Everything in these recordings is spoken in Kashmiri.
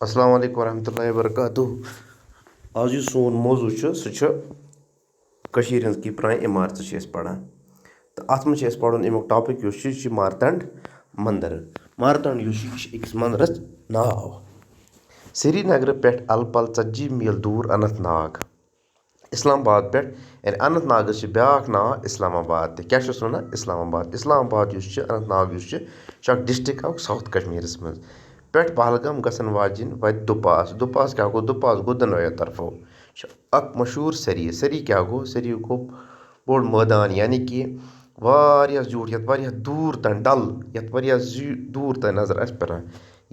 السلام علیکم ورحمۃ اللہ وبرکاتہ. آز یُس سون موضوع چھُ سُہ چھُ کٔشیٖرِ ہٕنٛز کی پرٛانہِ عمارژٕ چھِ أسۍ پَران تہٕ اَتھ منٛز چھِ اَسہِ پَرُن اَمیُک ٹاپِک یُس چھُ یہِ چھُ مارتنٛڈ مَنٛدَر. مارتنٛڈ یُس چھُ یہِ چھُ أکِس مَنٛدرَس ناو. سرینگرٕ پٮ۪ٹھ اَلہٕ پَل 40 میٖل دوٗر اننت ناگ اِسلام آباد پٮ۪ٹھ. یعنی اننت ناگَس چھِ بیٛاکھ ناو اِسلام آباد تہِ. کیٛاہ چھُس وَنان؟ اِسلام آباد. اِسلام آباد یُس چھُ اننت ناگ یُس چھُ یہِ چھُ اَکھ ڈِسٹِرٛک اَکھ ساوُتھ کشمیٖرَس منٛز. پٮ۪ٹھ پہلگام گژھن واجیٚنۍ وَتہِ دُپاس. دُپاس کیٛاہ گوٚو؟ دُپاس گوٚو دۄنوَیو طرفو. یہِ چھُ اَکھ مشہوٗر سری. سری کیٛاہ گوٚو؟ سری گوٚو بوٚڑ مٲدان. یعنی کہِ واریاہ زیوٗٹھ یَتھ واریاہ دوٗر تانۍ ڈل یَتھ واریاہ دوٗر تانۍ نظر آسہِ پٮ۪وان.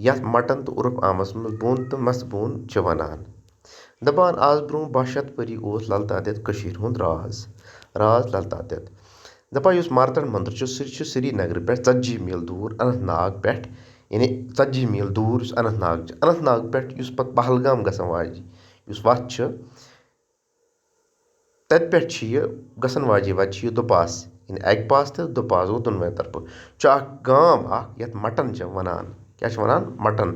یَتھ مٹن تہٕ عرف عامس منٛز بوٚن تہٕ مَس بوٚن چھِ وَنان. دَپان آز برونٛہہ 1200 ؤری اوس لل تاتٮ۪تھ کٔشیٖرِ ہُنٛد راز لل تاتٮ۪تھ. دَپان یُس مارتنٛڈ مندر چھُ سُہ چھُ سرینگرٕ پٮ۪ٹھ 40 میٖل دوٗر اننت ناگ پٮ۪ٹھ. یعنی 40 میٖل دوٗر یُس اننت ناگ چھُ. اننت ناگ پٮ۪ٹھ یُس پَتہٕ پہلگام گژھن واجیٚنۍ یُس وَتھ چھِ تَتہِ پٮ۪ٹھ چھِ یہِ گژھن واجیٚنۍ وَتہِ چھِ یہِ دُپاس. یعنی اَکہِ پاس تہٕ دُپاس گوٚو دۄنوَے طرفہٕ. چھُ اکھ گام اکھ یَتھ مٹن چھِ وَنان. کیٛاہ چھِ وَنان؟ مٹن.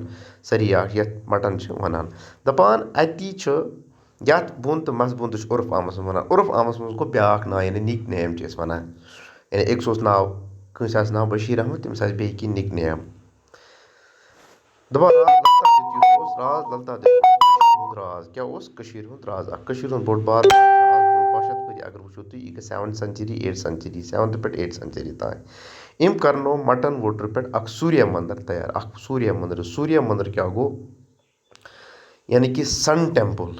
سری اکھ یَتھ مٹن چھِ وَنان. دَپان اَتی چھُ یَتھ بۄن تہٕ مَس بۄن تہِ چھُ عرف عامس منٛز وَنان. عرف عامس منٛز گوٚو بیٛاکھ ناو یعنی نِک نیم چھِ أسۍ وَنان. یعنی أکِس اوس ناو کٲنٛسہِ آسہِ ناو بشیٖر احمد تٔمِس آسہِ بیٚیہِ کینٛہہ نِک نیم. دَپان راز لل تاتٮ۪تھ ہُنٛد راز کیٛاہ اوس؟ کٔشیٖرِ ہُنٛد راز اکھ. کٔشیٖرِ ہُنٛد بوٚڑ بار 1200 ؤری اگر وٕچھو تُہۍ یہِ گژھِ 7th century 8th century 7th پٮ۪ٹھ 8th سینچری تانۍ. أمۍ کرنو مٹن ووٹرٕ پٮ۪ٹھ اکھ سوٗریا مندر تیار. اکھ سوٗریا مندر. سوٗریا مندر کیٛاہ گوٚو؟ یعنی کہِ سن ٹیمپٕل.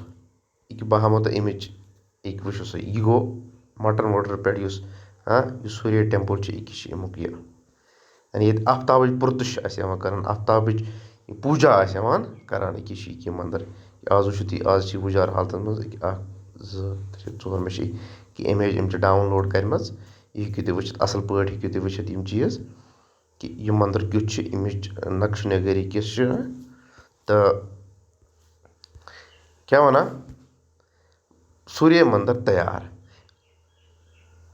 یہِ بہٕ ہاوو تۄہہِ اِمِچ یہِ وٕچھِو سا یہِ گوٚو مٹن ووٹرٕ پٮ۪ٹھ یُس یُس سوٗریا ٹیمپٕل چھُ یہِ چھِ اَمیُک یہِ. یعنی ییٚتہِ آفتابٕچ پُرتُش چھِ اَسہِ یِوان کران. آفتابٕچ پوٗجا آسہِ یِوان کران. أکیاہ چھِ یہِ مندر. آز وٕچھِو تُہۍ آز چھِ وُجار حالتس منٛز 1 2 3 4 مےٚ چھِ کینٛہہ اِمیج أمۍ چھِ ڈاوُن لوڈ کَرِمَژ. یہِ ہیٚکِو تُہۍ وٕچھِتھ اَصٕل پٲٹھۍ ہیٚکِو تُہۍ وٕچھِتھ یِم چیٖز کہِ یہِ مندر کیُتھ چھُ اَمِچ نقشہٕ نگٲری کِژھ چھِ. تہٕ کیٛاہ وَنان سوٗریا مندر تیار.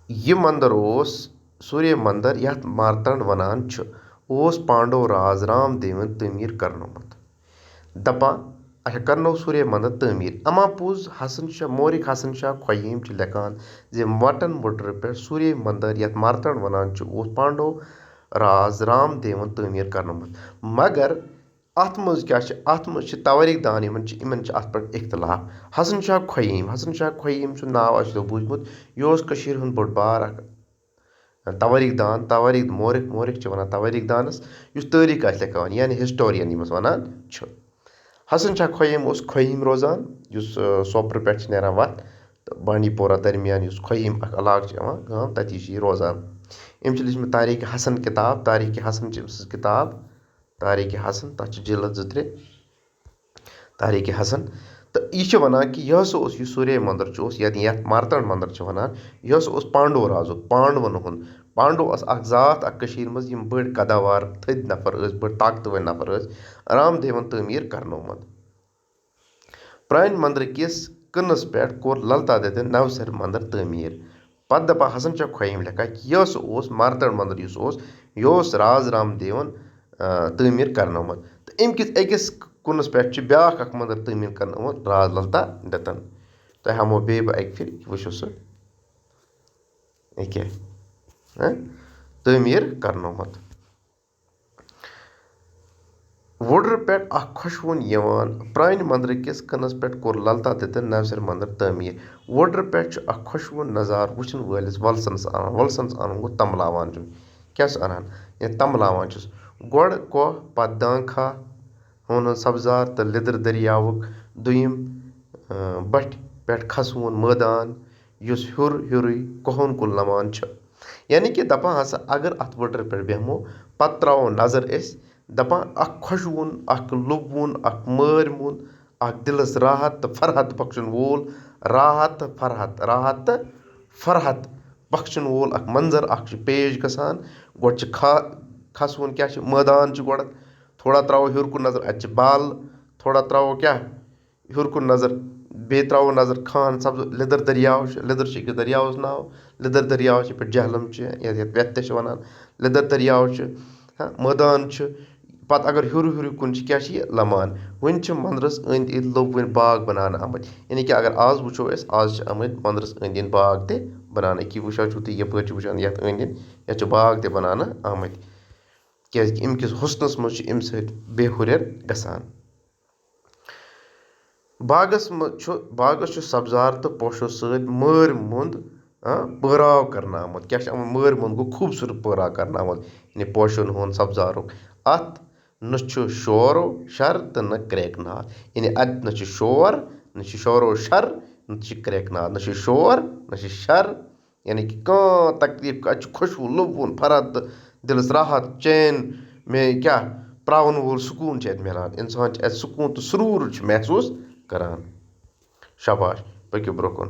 یہِ مندر اوس سوٗریا مندر یَتھ مارتنٛڈ وَنان چھِ اوس پانڈو راز رام دیوَن تعمیٖر کرنومُت. دَپان اچھا کرنو سوٗریا مندر تعمیٖر. اما پوٚز حسن شاہ مورِک حسن شاہ خۄییٖم چھِ لیکھان زِ مٹن وُٹرٕ پٮ۪ٹھ سوٗریا مندر یَتھ مارتنٛڈ وَنان چھِ اوس پانڈو راز رام دیوَن تعمیٖر کرنومُت. مگر اَتھ منٛز کیٛاہ چھِ؟ اَتھ منٛز چھِ توٲریٖخ دان یِمن چھِ اَتھ پٮ۪ٹھ اختلاف. حسن شاہ خۄییٖم سُنٛد ناو آسہِ تۄہہِ بوٗزمُت. یہِ اوس کٔشیٖرِ ہُنٛد بوٚڑ بار اکھ توٲریٖخ دان. مورِک چھِ وَنان توٲریٖخ دانس یُس تٲریٖخ آسہِ لیکھان یعنی ہسٹورین ییٚمِس وَنان چھُ. حسن شاہ خۄییٖم اوس خۄییٖم روزان یُس سوپرٕ پٮ۪ٹھ چھِ نیران وَتھ تہٕ بانڈی پورہ درمیان یُس خۄییٖم اکھ علاقہٕ چھُ یِوان گام تَتی چھِ یہِ روزان. أمۍ چھِ لیٚچھمٕژ تاریٖخِ حسن کِتاب. تاریٖخِ حسن چھِ أمۍ سٕنٛز کِتاب. تاریٖخِ حسن تَتھ چھِ جِلد 2-3 تاریٖخِ حسن. تہٕ یہِ چھِ وَنان کہِ یہِ ہسا اوس یُس سوٗریا مندر چھُ اوس یَتھ مارتنٛڈ مندر چھِ وَنان یہِ ہسا اوس پانڈو رازُک پانڈوَن ہُنٛد. پانڈو ٲس اکھ ذات اکھ کٔشیٖرِ منٛز یِم بٔڑۍ قداوار تھٔدۍ نفر ٲسۍ بٔڑۍ طاقتور نفر ٲسۍ. رام دیوَن تعمیٖر کرنومُت. پرانہِ مندرٕ کِس کٕنس پٮ۪ٹھ کوٚر لل تاتٮ۪تھن نوسر مندر تعمیٖر. پتہٕ دپان حسن شاہ خۄییٖم لیکھان کہِ یہِ ہسا اوس مارتنٛڈ مندر یُس اوس یہِ اوس راز رام دیوَن تعمیٖر کرنومُت. تہٕ اَمہِ کِس أکِس کُنس پٮ۪ٹھ چھُ بیٛاکھ اکھ مندر تعمیٖر کرنومُت راز لل تاتٮ۪تھن. تۄہہِ ہاوو بیٚیہِ بہٕ اَکہِ پھِرِ وٕچھِو سُہ ییٚکیاہ تعمیٖر کرنومُت. وُڈرٕ پٮ۪ٹھ اکھ خۄشوُن یِوان پرانہِ مندرٕ کِس کٕنس پٮ۪ٹھ کوٚر لل تاتٮ۪تھن نوسر مندر تعمیٖر. وُڈرٕ پٮ۪ٹھ چھُ اکھ خۄشوُن نظارٕ وٕچھن وٲلِس وولسنس انان. وولسنس انُن گوٚو تمبلاوان چھُ. کیٛاہ چھُس انان؟ یا تمبلاوان چھُس. گۄڈٕ کوہ پتہٕ دانکھا ہُنٛد سبزار تہٕ لیٚدٕر دٔریاوُک دوٚیِم بٹھِ پٮ۪ٹھ کھسوُن مٲدان یُس ہیوٚرُے کوہُن کُل نمان چھُ. یعنی کہِ دپان ہسا اگر اتھ وُڈرٕ پٮ۪ٹھ بیٚہمو پتہٕ تراوو نظر أسۍ دپان اکھ خۄشوُن اکھ لُبوُن اکھ مٲرۍموٗد اکھ دِلس راحت تہٕ فرحت بخشن وول راحت تہٕ فرحت بخشن وول اکھ منظر اکھ چھُ پیش گژھان. گۄڈٕ چھِ کھسوُن کیٛاہ چھِ مٲدان چھُ گۄڈٕ تھوڑا تراوو ہیوٚر کُن نظر اَتہِ چھِ بالہٕ تھوڑا تراوو کیٛاہ ہیوٚر کُن نظر بیٚیہِ تراوو نظر کھان سبز لیٚدٕر دٔریاو چھُ. لیٚدٕر چھُ أکِس دٔریاوَس ناو. لیٚدٕر دٔریاو چھِ پٮ۪ٹھ جہلم چھِ یَتھ وٮ۪تھ تہِ چھِ وَنان. لیٚدٕر دٔریاو چھُ مٲدان چھُ پتہٕ اگر ہیوٚر کُن چھِ کیٛاہ چھِ یہِ لمان وٕنہِ چھِ مندرس أنٛدۍ أنٛدۍ لوٚب وۄنۍ باغ بناونہٕ آمٕتۍ یعنی کہِ اگر آز وٕچھو أسۍ آز چھِ آمٕتۍ مندرس أنٛدۍ أنٛدۍ باغ تہِ بناونہٕ أکیاہ وٕچھان چھُو تُہۍ یپٲرۍ چھِ وٕچھان یتھ أنٛدۍ أنٛدۍ یتھ چھِ باغ تہِ بناونہٕ آمٕتۍ کیٛازِکہِ اَمہِ کِس حُسنس منٛز چھُ اَمہِ سۭتۍ بے ہُرٮ۪ر گژھان باغس چھُ سبزار تہٕ پوشو سۭتۍ مٲرۍ مۄند پٲراو کرنہٕ آمُت کیٛاہ چھُ آمُت مٲرۍ مۄند گوٚو خوٗبصوٗرت پٲراو کرنہٕ آمُت یعنی پوشن ہُنٛد سبزارُک اتھ نہ چھُ شورو شر تہٕ نہ کرٛیکہٕ ناد یعنی اتہِ نہ چھُ شور نہ چھُ شورو شر نہ چھُ کرٛیکہٕ ناد نہ چھُ شور نہ چھُ شر یعنی کہِ کانٛہہ تکلیٖف اَتہِ چھُ خۄشوُن لُبوُن فرد تہٕ دِلس راحت چین مےٚ کیٛاہ پراوُن وول سکوٗن چھُ اَتہِ مِلان اِنسان چھُ اَتہِ سکوٗن تہٕ سروٗر چھُ محسوٗس کران شاباش پٔکِو برونٛہہ کُن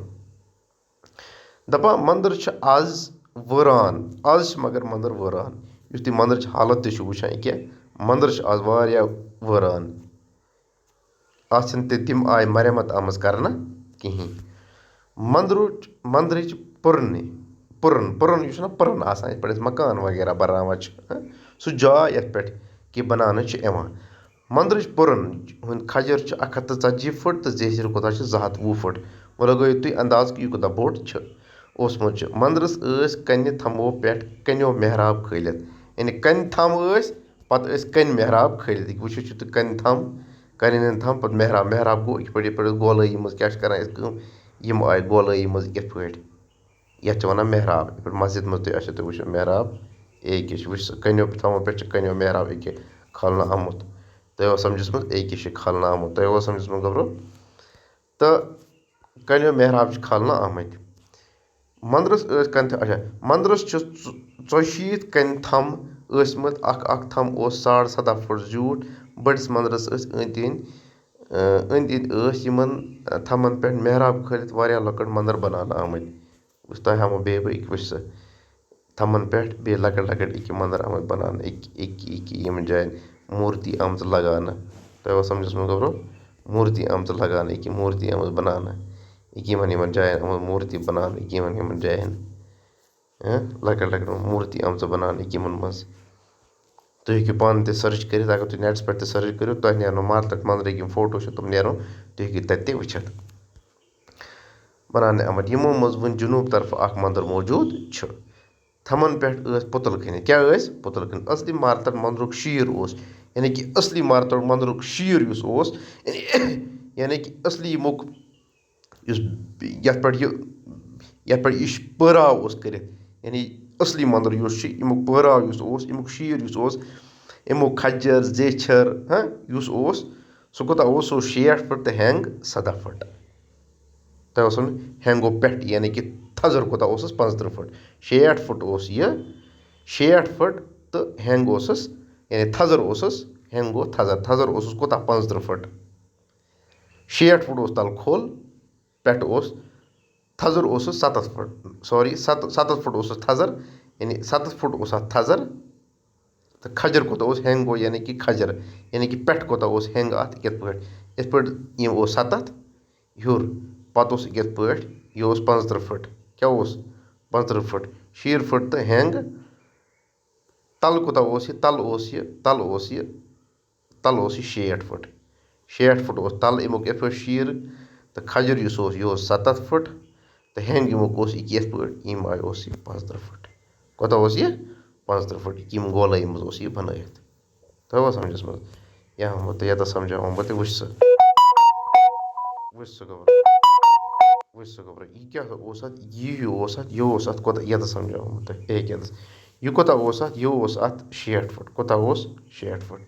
دپان مندر چھِ آز وٲران آز چھِ مگر مندر وٲران یُس تُہۍ مندرٕچ حالت تہِ چھُ وٕچھان ییٚکیٛاہ مندر چھِ آز واریاہ وٲران اتھ چھِنہٕ تہِ تِم آیہِ مرمت آمٕژ کرنہٕ کِہیٖنۍ مندرٕچ پُرن یُس چھُنہ پُرن آسان یِتھ پٲٹھۍ أسۍ مکان وغیرہ بناوان چھِ سُہ جاے یتھ پٮ۪ٹھ کہِ بناونہٕ چھِ یِوان مندرٕچ پُرن ہُنٛد کھجر چھُ 140 فُٹ تہٕ زیچھر کوتاہ چھِ 220 فُٹ وۄنۍ لگٲیِو تُہۍ انداز کہِ یہِ کوٗتاہ بوٚڑ چھُ اوسمُت چھُ مندرس ٲسۍ کنہِ تھمبو پٮ۪ٹھ کنیو محراب کھٲلِتھ یعنی کنہِ تھم ٲسۍ پتہٕ ٲسۍ کنہِ محراب کھٲلِتھ یہِ وٕچھِو چھُ تُہۍ کنہِ تھم پتہٕ محراب گوٚو یِتھ پٲٹھۍ أسۍ گولٲیی منٛز کیٛاہ چھِ کران أسۍ کٲم یِم آیہِ گولٲیی منٛز یِتھ پٲٹھۍ یتھ چھِ ونان محراب یِتھ پٲٹھۍ مسجد منٛز تُہۍ آسیو تُہۍ وٕچھو محراب أکِس چھِ وٕچھ سا کنیو تھمو پٮ۪ٹھ چھِ کنیو محراب أکیاہ کھالنہٕ آمُت تۄہہِ اوس سمجھس منٛز أکِس چھِ کھالنہٕ آمُت تۄہہِ اوس سمجھس منٛز گبرو تہٕ کنیو محراب چھِ کھالنہٕ آمٕتۍ مندرس ٲسۍ کنہِ اچھا مندرس چھِ 84 کنہِ تھم ٲسمٕتۍ اکھ تھم اوس 17.5 فُٹ زیوٗٹھ بٔڑِس مندرس ٲسۍ أنٛدۍ أنٛدۍ ٲسۍ یِمن تھمن پٮ۪ٹھ محراب کھٲلِتھ واریاہ لۄکٕٹۍ مندر بناونہٕ آمٕتۍ وٕچھ تۄہہِ ہاوو بیٚیہِ بہٕ أکہِ وٕچھ سا تھمن پٮ۪ٹھ بیٚیہِ لۄکٕٹۍ أکہِ مندر آمٕتۍ بناونہٕ أکہِ یِمن جاین موٗرتی آمژٕ لگاونہٕ تۄہہِ اوس سمجھس منٛز گبرو موٗرتی آمژٕ لگاونہٕ أکہِ موٗرتی آمٕژ بناونہٕ أکہِ یِمن جاین آمٕژ موٗرتی بناونہٕ أکہِ یِمن جاین لۄکٕٹۍ موٗرتی آمژٕ بناونہٕ أکہِ یِمن منٛز تُہۍ ہیٚکِو پانہٕ تہِ سٔرٕچ کٔرِتھ اگر تُہۍ نیٹس پٮ۪ٹھ تہِ سٔرٕچ کٔرِو تۄہہِ نیرنو تَتہِ مندرٕکۍ یِم فوٹو چھِ تِم نیرنو تُہۍ ہیٚکِو تَتہِ تہِ وٕچھِتھ بناونہٕ آمٕتۍ یِمو منٛز وۄنۍ جنوٗب طرفہٕ اکھ مندر موٗجوٗد چھُ تھمن پٮ۪ٹھ ٲسۍ پُتُل کھٔنِتھ کیٛاہ ٲسۍ پُتُل کھٔنِتھ اصلی مارتن مندرُک شیٖر اوس یعنی کہِ اصلی مارتن مندرُک شیٖر یُس اوس یعنی کہِ اصلی یِمُک یُس یتھ پٮ۪ٹھ یہِ پٲراو اوس کٔرِتھ یعنی اصلی مندر یُس چھُ امیُک پٲراو یُس اوس امیُک شیٖر یُس اوس امیُک کھجر زیچھر یُس اوس سُہ کوٗتاہ اوس سُہ اوس 60 فُٹ تہٕ ہینٛگ 17 فُٹ تۄہہِ اوسو ہینٛگو پٮ۪ٹھ یعنی کہِ تھزر کوٗتاہ اوسُس 45 فُٹ 60 فُٹ اوس یہِ 60 فُٹ تہٕ ہینٛگ اوسُس یعنی تھزر اوسُس ہینٛگ گوٚو تھزر اوسُس کوٗتاہ 45 فُٹ 60 فُٹ اوس تَلہٕ کھوٚل پٮ۪ٹھٕ اوس تھزر اوسُس 7 فُٹ سوری 7 فُٹ اوسُس تھزر یعنی 7 فُٹ اوس اَتھ تھزر تہٕ کھجر کوٗتاہ اوس ہینٛگ گوٚو یعنی کہِ کھجر یعنی کہِ پٮ۪ٹھٕ کوٗتاہ اوس ہینٛگ اَتھ یِتھ پٲٹھۍ یِم اوس 7 ہیوٚر پتہٕ اوس یِتھ پٲٹھۍ یہِ اوس 45 فُٹ کیٛاہ اوس 45 فُٹ 60 فُٹ تہٕ ہینٛگ تَلہٕ کوٗتاہ اوس یہِ تَلہٕ اوس یہِ 60 فُٹ 60 فُٹ اوس تَلہٕ امیُک یِتھ پٲٹھۍ شیٖر تہٕ کھجر یُس اوس یہِ اوس 7 فُٹ تہٕ ہینٛگ امیُک اوس یہِ یِتھ پٲٹھۍ ییٚمہِ آیہِ اوس یہِ 45 فُٹ کوٗتاہ اوس یہِ 45 فُٹ ییٚمہِ گولٲیی منٛز اوس یہِ بنٲیِتھ تۄہہِ اوس سمجھس منٛز یا ہمو تۄہہِ ییٚتٮ۪تھ سمجھاوُن بہٕ تہِ وٕچھ سا گوبرا یہِ کیٛاہ اوس اَتھ یہِ اوس اَتھ یہِ اوس اَتھ کوٗتاہ ییٚتٮ۪تھ سمجھاوُن بہٕ تۄہہِ ییٚتٮ۪تھ یہِ کوٗتاہ اوس اَتھ یہِ اوس اَتھ 60 فُٹ کوٗتاہ اوس 60 فُٹ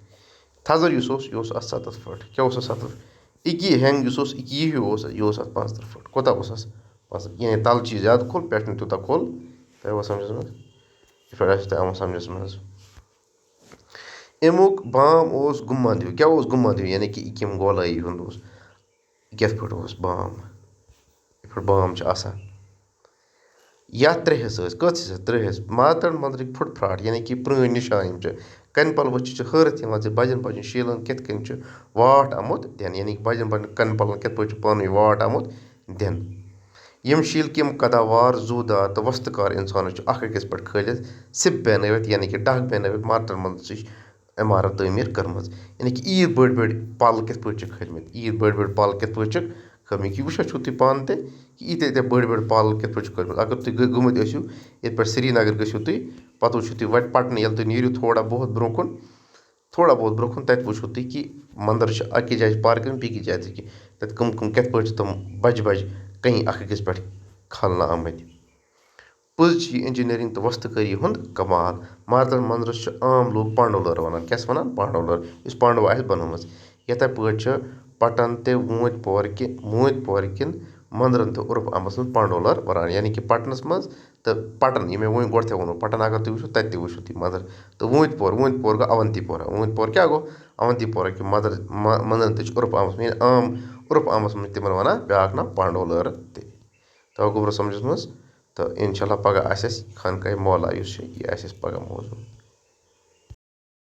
تھزر یُس اوس یہِ اوس اَتھ 7 فُٹ کیٛاہ اوس اَتھ 7 فُٹ أکی ہینٛگ یُس اوس یہِ اوس یہِ اوس اَتھ 45 فُٹ کوٗتاہ اوس اَتھ یعنی تَلہٕ چھِ زیادٕ کھوٚل پٮ۪ٹھ نہٕ تیوٗتاہ کھوٚل تۄہہِ اوس سمجھس منٛز یِتھ پٲٹھۍ آسہِ تۄہہِ آمُت سمجھس منٛز امیُک بام اوس گُمنٛد ہیوٗ کیٛاہ اوس گُمنٛد ہیوٗ یعنی کہِ یہِ کَمہِ گولٲیی ہُنٛد اوس یہِ کِتھ پٲٹھۍ اوس بام یِتھ پٲٹھۍ بام چھِ آسان یَتھ 3 حِصہٕ ٲسۍ کٔژ حِصہٕ 3 حِصہٕ مارتنٛڈ مندرٕکۍ پھٕٹ پھرٛاٹ یعنی کہِ پرٛٲنۍ نِشان یِم چھِ کَنہِ پَلہٕ وٕچھِتھ چھِ حٲرتھ یِوان زِ بَجَن شیٖلَن کِتھ کٔنۍ چھُ واٹھ آمُت دِنہٕ یعنی کہِ بَجَن کَنہِ پَلَن کِتھ پٲٹھۍ چھُ پانہٕ ؤنۍ واٹھ آمُت دِنہٕ یِم شیٖلہٕ کَمہِ قداوار زوٗدار تہٕ وۄستہٕ کار اِنسانَس چھُ اکھ أکِس پٮ۪ٹھ کھٲلِتھ سِپ بیٚہنٲوِتھ یعنی کہِ ڈَکھ بیٚہنٲوِتھ مارتنٛڈ مندرٕچ عمارت تعمیٖر کٔرمٕژ. یعنی کہِ عیٖد بٔڑۍ بٔڑۍ پَل کِتھ پٲٹھۍ چھِ کھٔتۍمٕتۍ، عیٖد بٔڑۍ بٔڑۍ پَل کِتھ پٲٹھۍ چھِکھ کھٔتۍمٕتۍ. یہِ وٕچھان چھُو تُہۍ پانہٕ تہِ کہِ ییٖتیٛاہ بٔڑۍ بٔڑۍ پَل کِتھ پٲٹھۍ چھِ کھٔتۍمٕتۍ. اگر تُہۍ گٔمٕتۍ ٲسِو ییٚتہِ پٮ۪ٹھ سرینگر گٔژھِو تُہۍ پَتہٕ وٕچھِو تُہۍ وَتہِ پَٹنہٕ ییٚلہِ تُہۍ نیٖرِو تھوڑا بہت برونٛہہ کُن تَتہِ وٕچھِو تُہۍ کہِ مندر چھِ اَکہِ جایہِ پارک کٔرِتھ بیٚکِس جایہِ تہِ کہِ تَتہِ کٕم کِتھ پٲٹھۍ چھِ تِم بَجہِ کَنہِ اَکھ أکِس پٮ۪ٹھ کھالنہٕ آمٕتۍ. پٔز چھِ یہِ اِنجیٖنٔرِنٛگ تہٕ وۄستہٕ کٲری ہُنٛد کمال. مارتنٛڈ مندرس چھِ عام لوٗکھ پانڈو لٲر وَنان. کیٛاہ چھِ وَنان؟ پانڈو لٲر، یُس پانڈو آسہِ بنٲومٕژ. یِتھَے پٲٹھۍ چھِ پٹن تہِ ووٗنٛتۍ پورِ کٮ۪ن مندرن تہِ عرف آمَس منٛز پانڈو لٲر وَنان. یعنی کہِ پٹنس منٛز تہٕ پٹن یہِ مےٚ گۄڈٕتھٕے ووٚنوٕ پٹن اگر تُہۍ وٕچھِو تَتہِ تہِ وٕچھِو تُہۍ مندر. تہٕ ووٗنٛتۍ پور گوٚو اونتی پورہ. ووٗنٛتۍ پور کیٛاہ گوٚو؟ اونتی پورہ کہِ مندرن تہِ چھِ عرف آمَس منٛز یعنی عام عرف آمَس منٛز تِمن وَنان بیٛاکھ ناو پانڈو لٲر تہِ. تَوے گوٚو برٛونٛہہ سَمجھَس منٛز. تہٕ اِنشاء اللہ پگاہ آسہِ اَسہِ خانقاہِ مولا یُس چھِ یہِ آسہِ اَسہِ پگاہ موضوٗع.